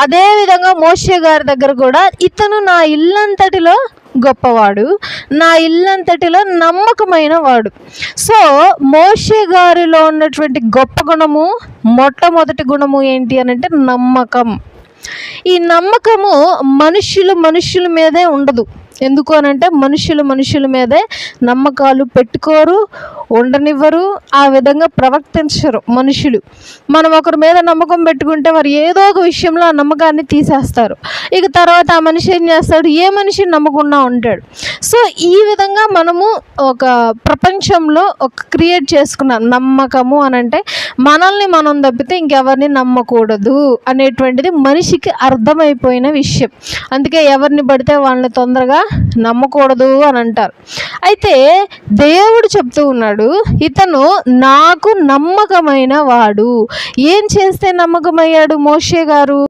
అదేవిధంగా మోషే గారి దగ్గర కూడా ఇతను నా ఇల్లంతటిలో గొప్పవాడు, నా ఇల్లంతటిలో నమ్మకమైన వాడు. సో మోషే గారిలో ఉన్నటువంటి గొప్ప గుణము, మొట్టమొదటి గుణము ఏంటి అని అంటే నమ్మకం. ఈ నమ్మకము మనుషుల మీదే ఉండదు. ఎందుకు అనంటే మనుషుల మీదే నమ్మకాలు పెట్టుకోరు, ఉండనివ్వరు, ఆ విధంగా ప్రవర్తించరు మనుషులు. మనం ఒకరి మీద నమ్మకం పెట్టుకుంటే వారు ఏదో ఒక విషయంలో ఆ నమ్మకాన్ని తీసేస్తారు. ఇక తర్వాత ఆ మనిషి ఏం చేస్తాడు, ఏ మనిషిని నమ్మకుండా ఉంటాడు. సో ఈ విధంగా మనము ఒక ప్రపంచంలో ఒక క్రియేట్ చేసుకున్నాం నమ్మకము అనంటే మనల్ని మనం తప్పితే ఇంకెవరిని నమ్మకూడదు అనేటువంటిది మనిషికి అర్థమైపోయిన విషయం. అందుకే ఎవరిని పడితే వాళ్ళని తొందరగా నమ్మకూడదు అని అంటారు. అయితే దేవుడు చెప్తూ ఉన్నాడు, ఇతను నాకు నమ్మకమైన వాడు. ఏం చేస్తే నమ్మకమయ్యాడు మోషే గారు?